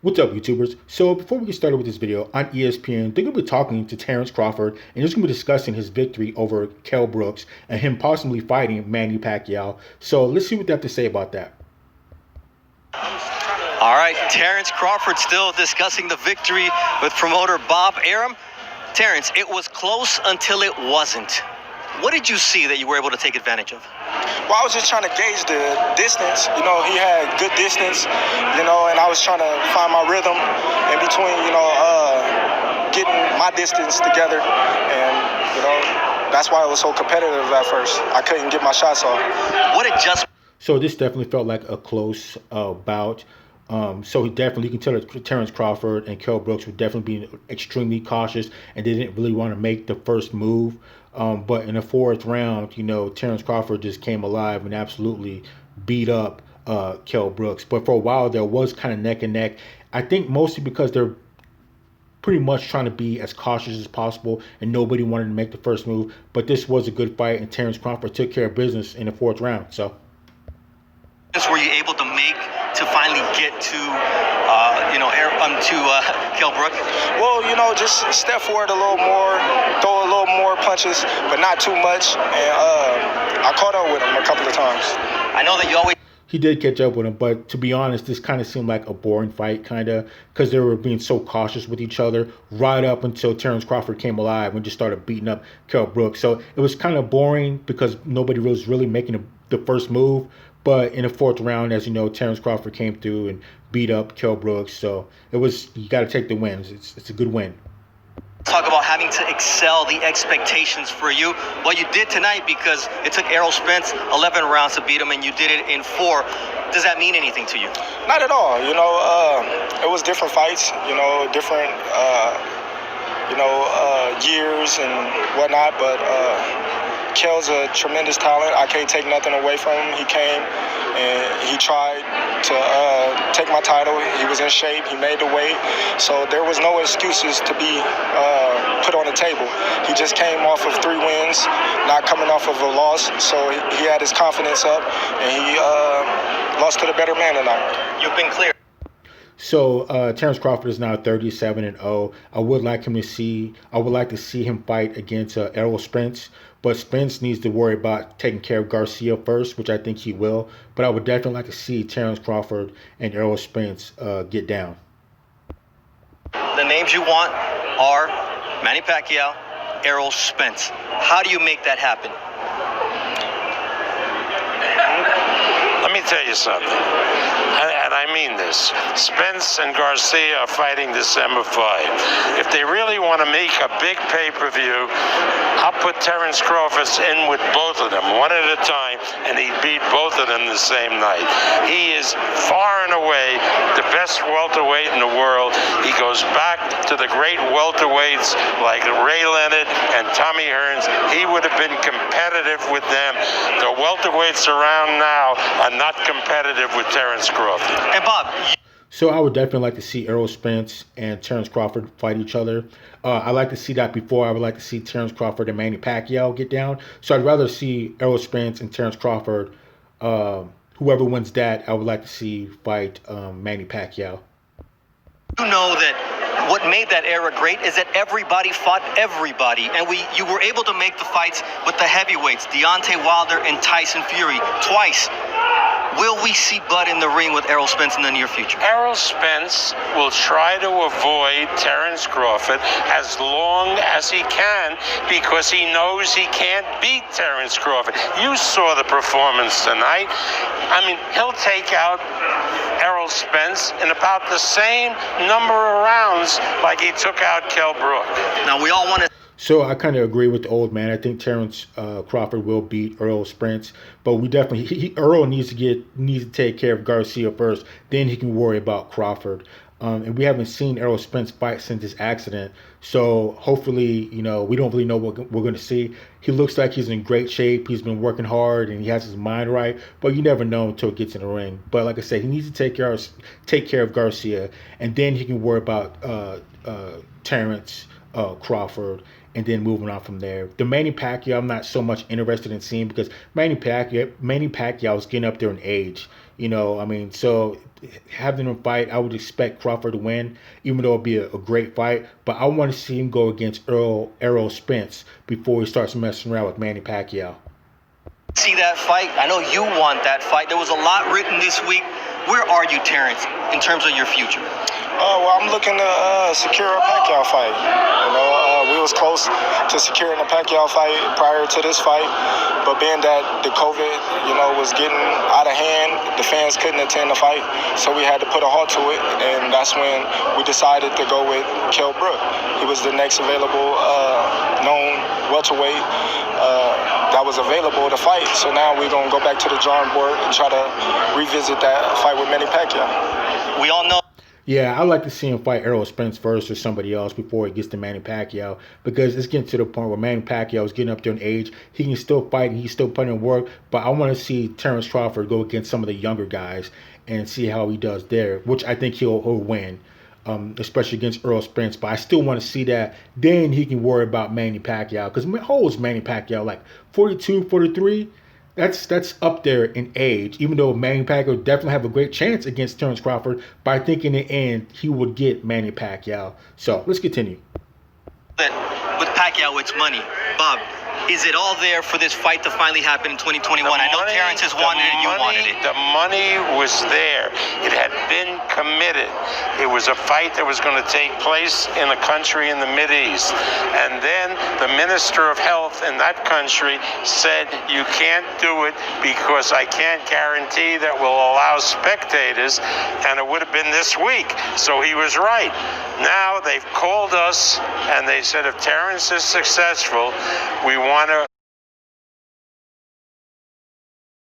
What's up, YouTubers? So before we get started with this video, on ESPN, they're going to be talking to Terence Crawford, and they're just going to be discussing his victory over Kell Brooks and him possibly fighting Manny Pacquiao. So let's see what they have to say about that. All right, Terence Crawford still discussing the victory with promoter Bob Arum. Terence, it was close until it wasn't. What did you see that you were able to take advantage of? Well, I was just trying to gauge the distance. He had good distance, and I was trying to find my rhythm in between, getting my distance together. And, that's why it was so competitive at first. I couldn't get my shots off. What adjustment? So this definitely felt like a close bout. So you can tell that Terence Crawford and Kell Brooks were definitely being extremely cautious and they didn't really want to make the first move. But in the fourth round, Terence Crawford just came alive and absolutely beat up Kell Brooks. But for a while, there was kind of neck and neck. I think mostly because they're pretty much trying to be as cautious as possible and nobody wanted to make the first move. But this was a good fight and Terence Crawford took care of business in the fourth round. So were you able to make to finally get to, Kell Brook? Well, just step forward a little more, throw a little more punches, but not too much. And I caught up with him a couple of times. I know that you always... He did catch up with him, but to be honest, this kind of seemed like a boring fight, because they were being so cautious with each other right up until Terence Crawford came alive and just started beating up Kell Brooks. So it was kind of boring because nobody was really making the first move. But in the fourth round, as you know, Terence Crawford came through and beat up Kell Brooks. So you got to take the wins. It's a good win. Talk about having to excel the expectations for you. Well, you did tonight because it took Errol Spence 11 rounds to beat him, and you did it in 4. Does that mean anything to you? Not at all. It was different fights, different, years and whatnot, but Kell's a tremendous talent. I can't take nothing away from him. He came and he tried to take my title. He was in shape. He made the weight. So there was no excuses to be put on the table. He just came off of 3 wins, not coming off of a loss. So he had his confidence up, and he lost to the better man tonight. You've been clear. So Terence Crawford is now 37-0. I would like to see him fight against Errol Spence, but Spence needs to worry about taking care of Garcia first, which I think he will. But I would definitely like to see Terence Crawford and Errol Spence get down. The names you want are Manny Pacquiao, Errol Spence. How do you make that happen? Let me tell you something, and I mean this. Spence and Garcia are fighting December 5. If they really want to make a big pay-per-view, I'll put Terence Crawford in with both of them, one at a time, and he beat both of them the same night. He is far and away the best welterweight in the world. He goes back to the great welterweights like Ray Leonard and Tommy Hearns. He would have been competitive with them. The welterweights around now are not competitive with Terence Crawford. And Bob, so I would definitely like to see Errol Spence and Terence Crawford fight each other. I like to see that before I would like to see Terence Crawford and Manny Pacquiao get down. So I'd rather see Errol Spence and Terence Crawford. Whoever wins that, I would like to see fight Manny Pacquiao. you know that what made that era great is that everybody fought everybody, and you were able to make the fights with the heavyweights, Deontay Wilder and Tyson Fury, twice. Will we see blood in the ring with Errol Spence in the near future? Errol Spence will try to avoid Terence Crawford as long as he can because he knows he can't beat Terence Crawford. You saw the performance tonight. I mean, he'll take out Errol Spence in about the same number of rounds like he took out Kell Brook. Now, we all want to... So I kind of agree with the old man. I think Terence Crawford will beat Errol Spence, but we definitely Errol needs to take care of Garcia first. Then he can worry about Crawford. And we haven't seen Errol Spence fight since his accident, so hopefully, we don't really know what we're going to see. He looks like he's in great shape. He's been working hard and he has his mind right, but you never know until it gets in the ring. But like I said, he needs to take care of Garcia, and then he can worry about Terence Crawford, and then moving on from there. The Manny Pacquiao, I'm not so much interested in seeing because Manny Pacquiao is getting up there in age. I mean, so having him fight, I would expect Crawford to win, even though it'd be a great fight. But I want to see him go against Errol Spence before he starts messing around with Manny Pacquiao. See that fight? I know you want that fight. There was a lot written this week. Where are you, Terence, in terms of your future? Well, I'm looking to secure a Pacquiao fight. We was close to securing a Pacquiao fight prior to this fight, but being that the COVID, was getting out of hand, the fans couldn't attend the fight, so we had to put a halt to it, and that's when we decided to go with Kell Brook. He was the next available known welterweight that was available to fight. So now we're going to go back to the drawing board and try to revisit that fight with Manny Pacquiao. We all know. Yeah, I'd like to see him fight Errol Spence first or somebody else before he gets to Manny Pacquiao, because it's getting to the point where Manny Pacquiao is getting up there in age. He can still fight and he's still putting in work, but I want to see Terence Crawford go against some of the younger guys and see how he does there, which I think he'll win, especially against Errol Spence. But I still want to see that. Then he can worry about Manny Pacquiao, because how old is Manny Pacquiao? Like 42, 43? That's up there in age, even though Manny Pacquiao definitely have a great chance against Terence Crawford, but I think in the end he would get Manny Pacquiao. So let's continue. With Pacquiao, it's money. Bob, is it all there for this fight to finally happen in 2021? I know Terence has wanted it, you wanted it. The money was there. It had been committed. It was a fight that was going to take place in a country in the Mideast. And then the Minister of Health in that country said, you can't do it because I can't guarantee that we'll allow spectators, and it would have been this week. So he was right. Now they've called us and they said, if Terence is successful, we want to